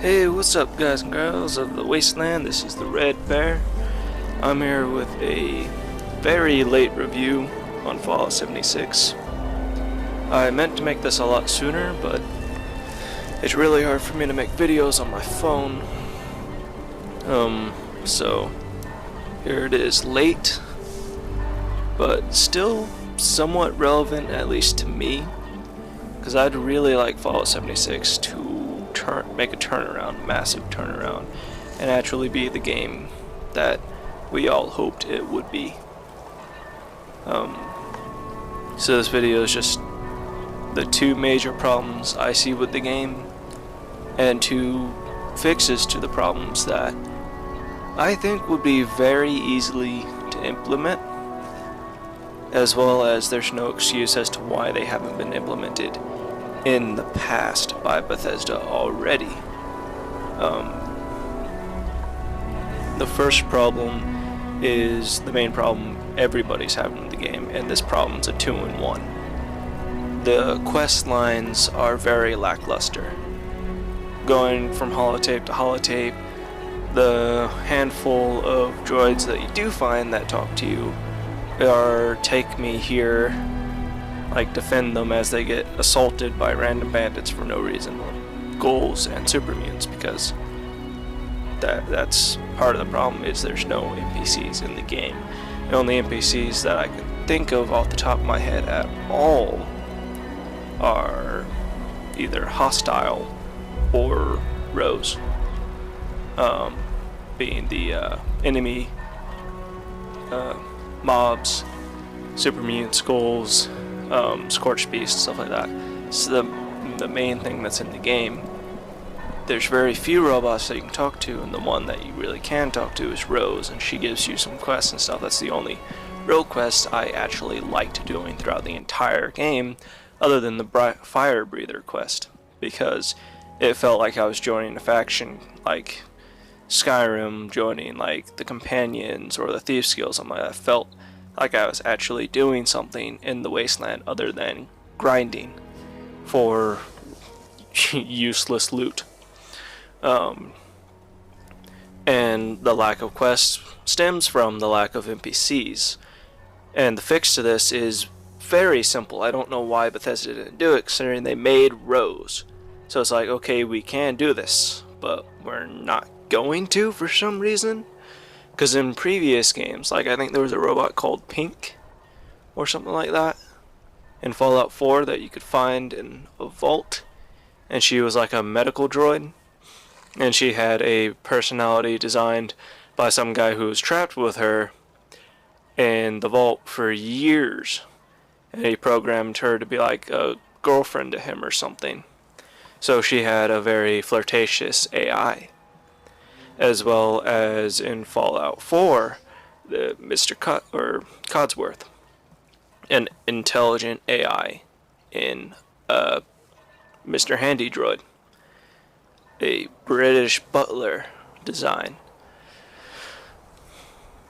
Hey, what's up, guys and girls of the Wasteland? This is the Red Bear. I'm here with a very late review on Fallout 76. I meant to make this a lot sooner, but it's really hard for me to make videos on my phone. So here it is, late, but still somewhat relevant, at least to me, because I'd really like Fallout 76 to make a turnaround, massive turnaround, and actually be the game that we all hoped it would be. So this video is just the two major problems I see with the game, and two fixes to the problems that I think would be very easily to implement, as well as there's no excuse as to why they haven't been implemented in the past by Bethesda already. The first problem is the main problem everybody's having in the game, and this problem's a 2-in-1. The quest lines are very lackluster. Going from holotape to holotape, the handful of droids that you do find that talk to you are take me here, like defend them as they get assaulted by random bandits for no reason, or ghouls and super mutants, because that's part of the problem is there's no NPCs in the game. The only NPCs that I could think of off the top of my head at all are either hostile or Rose, being the enemy mobs, super mutants, ghouls, scorched beasts, stuff like that. So the main thing that's in the game, there's very few robots that you can talk to, and the one that you really can talk to is Rose, and she gives you some quests and stuff. That's the only real quest I actually liked doing throughout the entire game, other than the fire breather quest, because it felt like I was joining a faction like Skyrim, joining like the Companions or the Thieves Guild, something like that. Felt like I was actually doing something in the Wasteland other than grinding for useless loot. And the lack of quests stems from the lack of NPCs. And the fix to this is very simple. I don't know why Bethesda didn't do it, considering they made Rose. So it's like, okay, we can do this, but we're not going to for some reason. Because in previous games, like I think there was a robot called Pink or something like that in Fallout 4 that you could find in a vault, and she was like a medical droid, and she had a personality designed by some guy who was trapped with her in the vault for years, and he programmed her to be like a girlfriend to him or something. So she had a very flirtatious AI. As well as in Fallout 4, the Mr. Codsworth, an intelligent AI in Mr. Handy Droid, a British butler design.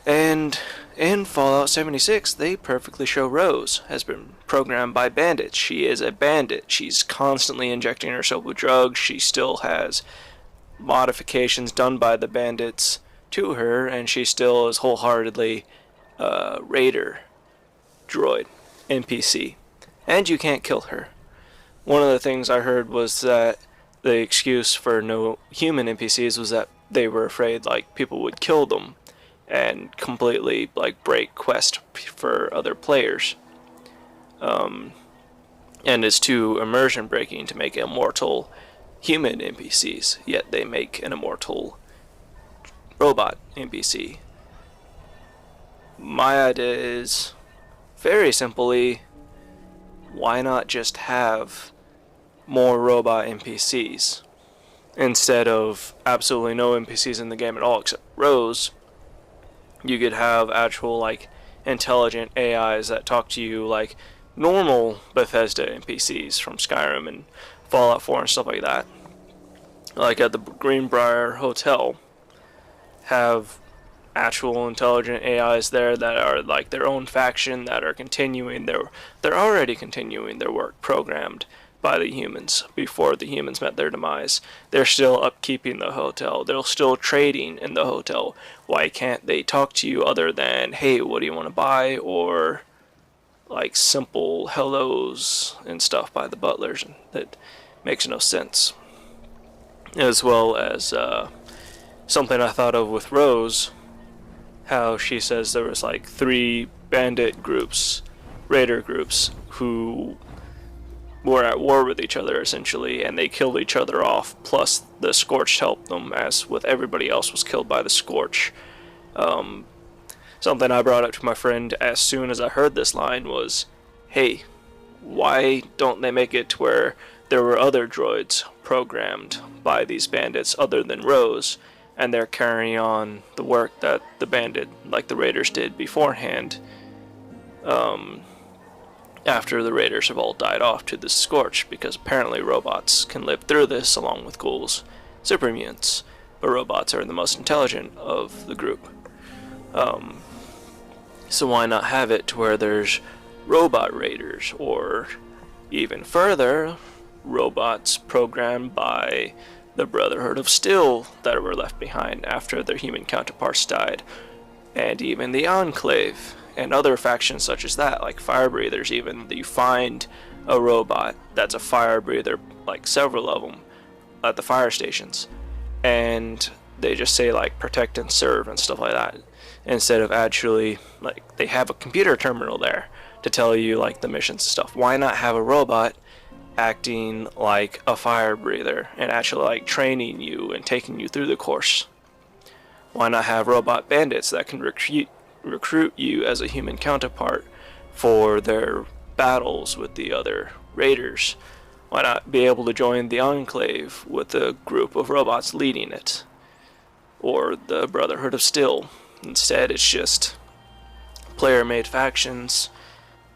And in Fallout 76, they perfectly show Rose has been programmed by bandits. She is a bandit. She's constantly injecting herself with drugs. She still has modifications done by the bandits to her, and she still is wholeheartedly Raider droid NPC, and you can't kill her. One of the things I heard was that the excuse for no human NPCs was that they were afraid like people would kill them and completely like break quest for other players, and it's too immersion breaking to make immortal human NPCs, yet they make an immortal robot NPC. My idea is, very simply, why not just have more robot NPCs instead of absolutely no NPCs in the game at all except Rose? You could have actual like intelligent AIs that talk to you like normal Bethesda NPCs from Skyrim and Fallout 4 and stuff like that. Like at the Greenbrier Hotel, have actual intelligent AIs there that are like their own faction that are they're already continuing their work programmed by the humans before the humans met their demise. They're still upkeeping the hotel. They're still trading in the hotel. Why can't they talk to you other than, hey, what do you want to buy? Or like simple hellos and stuff by the butlers. That makes no sense. As well as something I thought of with Rose, how she says there was like 3 bandit groups, raider groups, who were at war with each other essentially, and they killed each other off, plus the Scorched helped them, as with everybody else was killed by the Scorch. Something I brought up to my friend as soon as I heard this line was, hey, why don't they make it to where there were other droids programmed by these bandits other than Rose, and they're carrying on the work that the bandit, like the Raiders, did beforehand, after the Raiders have all died off to the Scorch, because apparently robots can live through this along with ghouls, super mutants, but robots are the most intelligent of the group. So why not have it to where there's robot raiders, or even further, robots programmed by the Brotherhood of Steel that were left behind after their human counterparts died, and even the Enclave, and other factions such as that, like fire breathers even. You find a robot that's a fire breather, like several of them, at the fire stations, and they just say like protect and serve and stuff like that, instead of actually, like, they have a computer terminal there to tell you like the missions and stuff. Why not have a robot acting like a fire breather and actually like training you and taking you through the course? Why not have robot bandits that can recruit you as a human counterpart for their battles with the other raiders? Why not be able to join the Enclave with a group of robots leading it? Or the Brotherhood of Steel? Instead, it's just player-made factions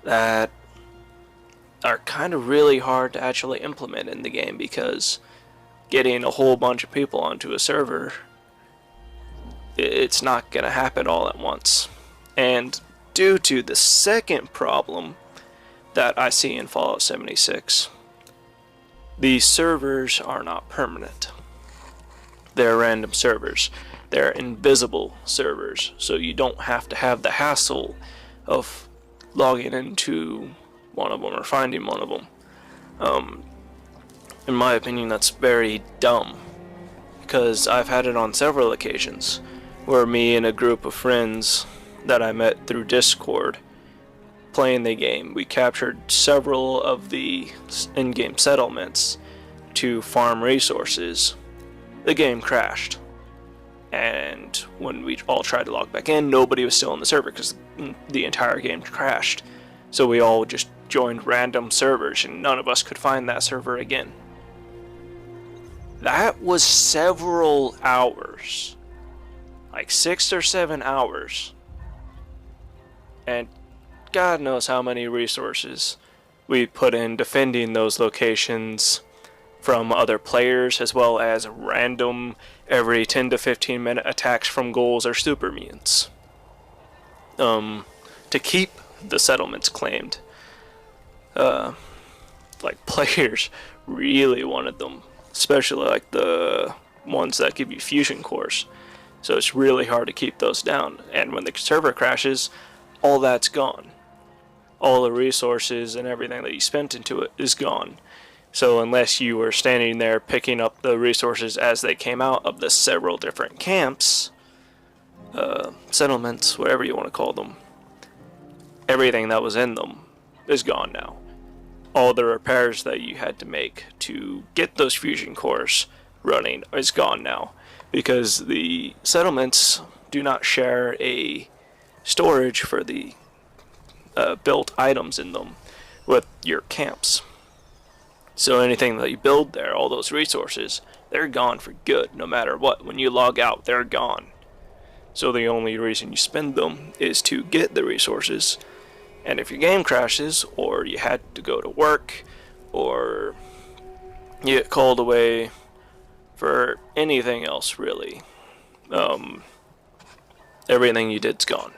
that are kind of really hard to actually implement in the game, because getting a whole bunch of people onto a server, it's not going to happen all at once. And due to the second problem that I see in Fallout 76, the servers are not permanent. They're random servers. They're invisible servers, so you don't have to have the hassle of logging into one of them or finding one of them. In my opinion, that's very dumb, because I've had it on several occasions where me and a group of friends that I met through Discord playing the game, we captured several of the in-game settlements to farm resources. The game crashed, and when we all tried to log back in, nobody was still on the server because the entire game crashed. So we all just joined random servers, and none of us could find that server again. That was several hours, like 6 or 7 hours, and God knows how many resources we put in defending those locations from other players, as well as random every 10 to 15 minute attacks from ghouls or super mutants, to keep the settlements claimed. Like, players really wanted them, especially like the ones that give you fusion cores, so it's really hard to keep those down. And when the server crashes, all that's gone. All the resources and everything that you spent into it is gone. So unless you were standing there picking up the resources as they came out of the several different camps, settlements, whatever you want to call them, everything that was in them is gone now. All the repairs that you had to make to get those fusion cores running is gone now, because the settlements do not share a storage for the built items in them with your camps. So anything that you build there, all those resources, they're gone for good, no matter what. When you log out, they're gone. So the only reason you spend them is to get the resources. And if your game crashes, or you had to go to work, or you get called away for anything else, really, everything you did's gone.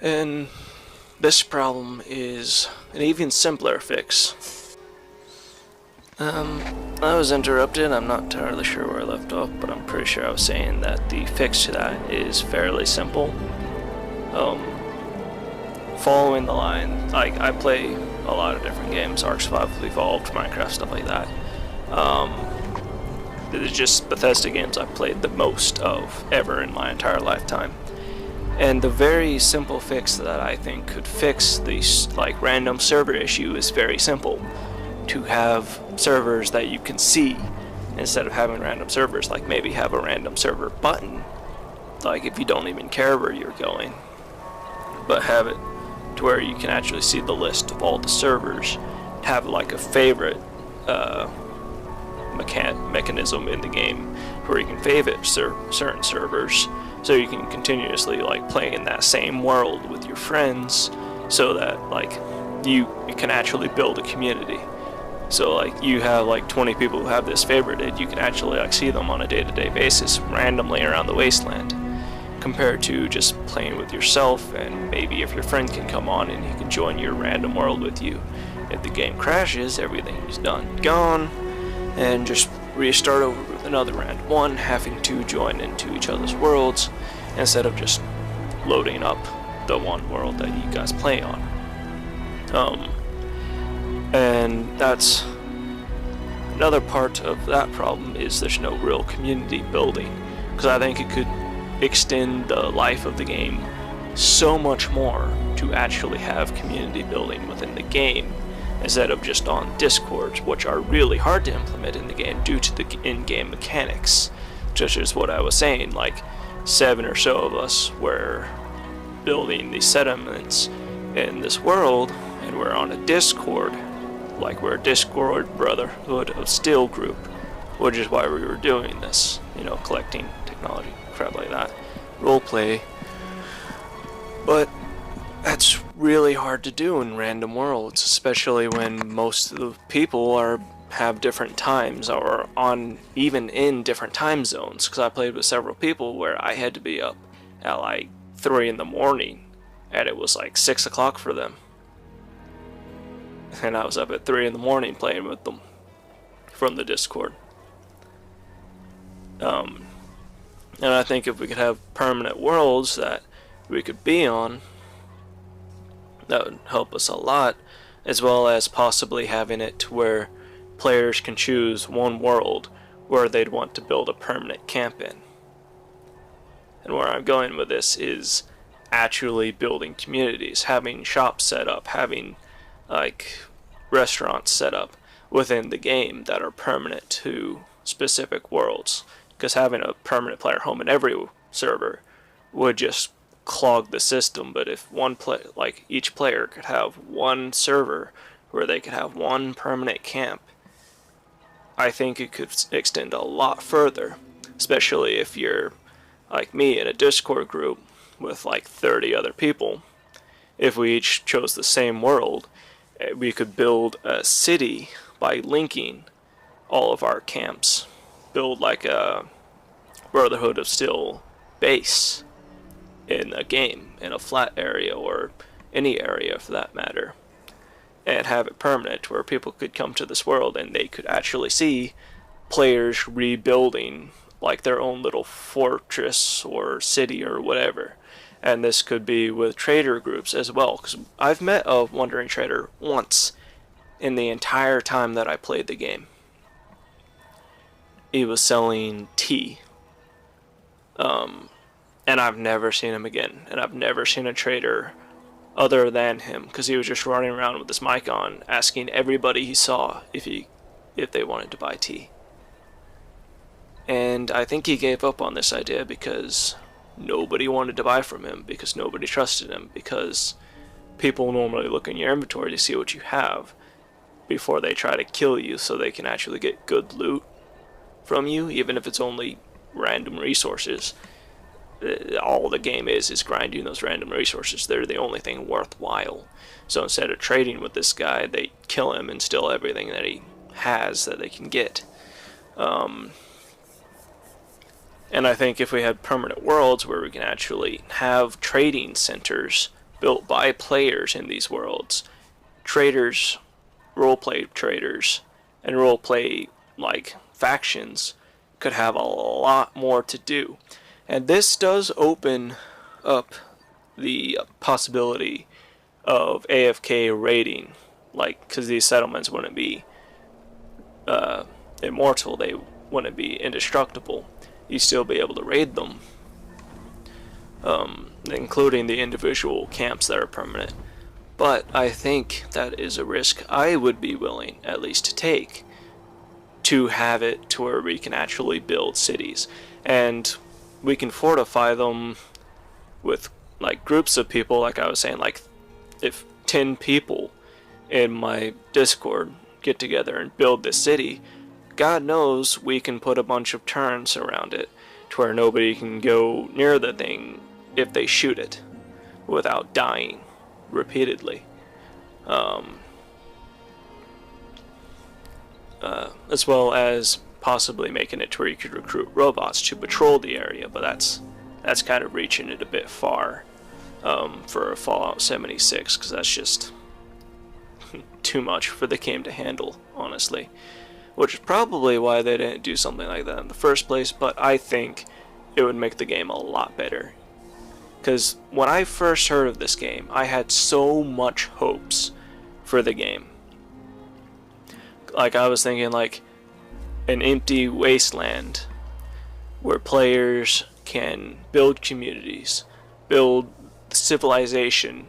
And this problem is an even simpler fix. I was interrupted. I'm not entirely sure where I left off, but I'm pretty sure I was saying that the fix to that is fairly simple. Following the line, like, I play a lot of different games, Ark Survival Evolved, Minecraft, stuff like that. It's just Bethesda games I've played the most of ever in my entire lifetime. And the very simple fix that I think could fix this like random server issue is very simple. To have servers that you can see instead of having random servers, like maybe have a random server button, like if you don't even care where you're going, but have it to where you can actually see the list of all the servers, have like a favorite mechanism in the game where you can favorite certain servers, so you can continuously like play in that same world with your friends, so that like you can actually build a community. So like you have like 20 people who have this favorited, you can actually like see them on a day-to-day basis randomly around the wasteland, compared to just playing with yourself, and maybe if your friend can come on and he can join your random world with you. If the game crashes, everything is gone, and just restart over with another random one, having to join into each other's worlds instead of just loading up the one world that you guys play on. And that's another part of that problem, is there's no real community building, because I think it could extend the life of the game so much more to actually have community building within the game instead of just on Discords, which are really hard to implement in the game due to the in-game mechanics. Just as what I was saying, like 7 or so of us were building these settlements in this world, and we're on a Discord, like we're a Discord Brotherhood of Steel group, which is why we were doing this, collecting technology, crap like that, roleplay. But that's really hard to do in random worlds, especially when most of the people have different times, or even in different time zones, because I played with several people where I had to be up at like 3 in the morning, and it was like 6 o'clock for them. And I was up at 3 in the morning playing with them from the Discord. And I think if we could have permanent worlds that we could be on, that would help us a lot, as well as possibly having it to where players can choose one world where they'd want to build a permanent camp in. And where I'm going with this is actually building communities, having shops set up, having like restaurants set up within the game that are permanent to specific worlds, because having a permanent player home in every server would just clog the system. But if each player could have one server where they could have one permanent camp, I think it could extend a lot further, especially if you're like me in a Discord group with like 30 other people. If we each chose the same world, we could build a city by linking all of our camps, build like a Brotherhood of Steel base in a game, in a flat area, or any area for that matter, and have it permanent where people could come to this world and they could actually see players rebuilding like their own little fortress or city or whatever. And this could be with trader groups as well, because I've met a Wandering Trader once in the entire time that I played the game. He was selling tea. And I've never seen him again. And I've never seen a trader other than him, because he was just running around with his mic on, asking everybody he saw if they wanted to buy tea. And I think he gave up on this idea because nobody wanted to buy from him, because nobody trusted him, because people normally look in your inventory to see what you have before they try to kill you, so they can actually get good loot from you, even if it's only random resources. All the game is grinding those random resources. They're the only thing worthwhile. So instead of trading with this guy, they kill him and steal everything that he has that they can get. And I think if we had permanent worlds where we can actually have trading centers built by players in these worlds. Traders, roleplay traders, and roleplay like factions could have a lot more to do. And this does open up the possibility of AFK raiding, like, because these settlements wouldn't be immortal, they wouldn't be indestructible. You'd still be able to raid them, including the individual camps that are permanent. But I think that is a risk I would be willing, at least, to take, to have it to where we can actually build cities. And we can fortify them with, like, groups of people, like I was saying, like, if 10 people in my Discord get together and build this city, God knows we can put a bunch of turrets around it to where nobody can go near the thing if they shoot it without dying repeatedly. As well as possibly making it to where you could recruit robots to patrol the area, but that's kind of reaching it a bit far for Fallout 76, because that's just too much for the game to handle, honestly. Which is probably why they didn't do something like that in the first place, but I think it would make the game a lot better. Because when I first heard of this game, I had so much hopes for the game. Like, I was thinking, like, an empty wasteland where players can build communities, build civilization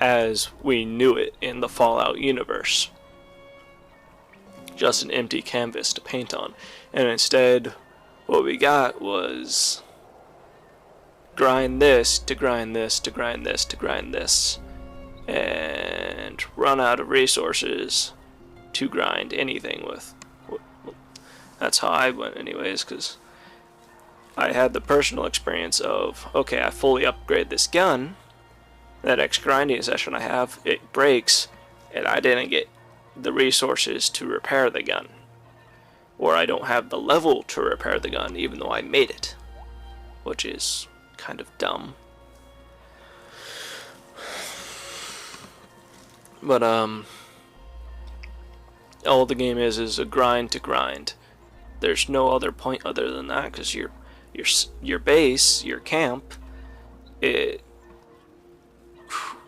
as we knew it in the Fallout universe. Just an empty canvas to paint on. And instead, what we got was grind this to grind this to grind this to grind this, and run out of resources to grind anything with. That's how I went anyways, because I had the personal experience of, okay, I fully upgrade this gun, that next grinding session I have, it breaks, and I didn't get the resources to repair the gun. Or I don't have the level to repair the gun, even though I made it. Which is kind of dumb. But, all the game is a grind to grind. There's no other point other than that, because your base, your camp,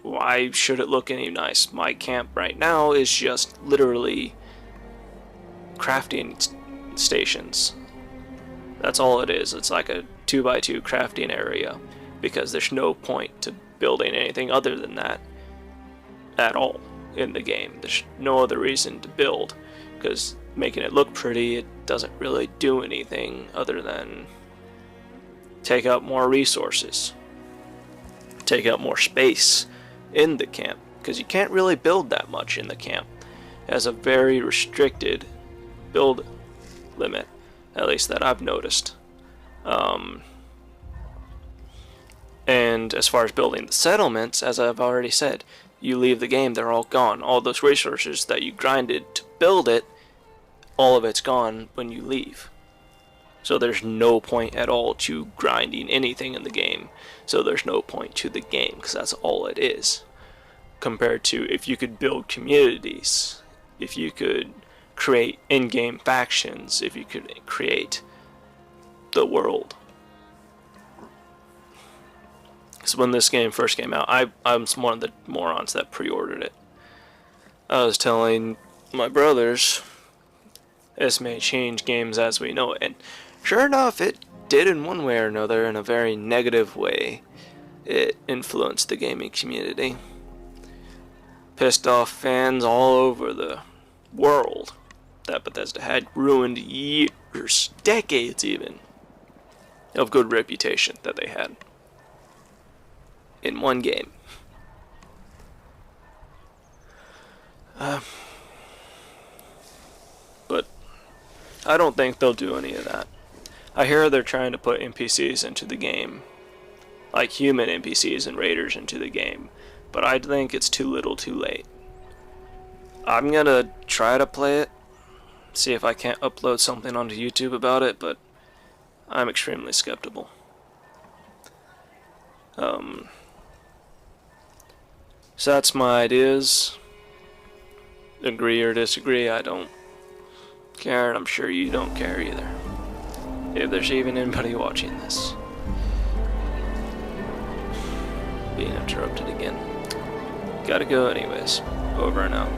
why should it look any nice? My camp right now is just literally crafting stations. That's all it is. It's like a 2x2 crafting area, because there's no point to building anything other than that at all in the game. There's no other reason to build, because making it look pretty, it doesn't really do anything other than take up more resources, take up more space in the camp, because you can't really build that much in the camp. It has a very restricted build limit, at least that I've noticed. And as far as building the settlements, as I've already said, you leave the game, they're all gone. All those resources that you grinded to build it, all of it's gone when you leave. So there's no point at all to grinding anything in the game. So there's no point to the game, because that's all it is. Compared to if you could build communities, if you could create in-game factions, if you could create the world. Because when this game first came out, I'm one of the morons that pre-ordered it. I was telling my brothers, this may change games as we know it, and sure enough, it did in one way or another, in a very negative way. It influenced the gaming community. Pissed off fans all over the world that Bethesda had ruined years, decades even, of good reputation that they had in one game. But I don't think they'll do any of that. I hear they're trying to put NPCs into the game, like human NPCs and raiders into the game, but I think it's too little too late. I'm gonna try to play it, see if I can't upload something onto YouTube about it, but I'm extremely skeptical. So that's my ideas. Agree or disagree, I don't care, and I'm sure you don't care either. If there's even anybody watching this. Being interrupted again. Gotta go anyways. Over and out.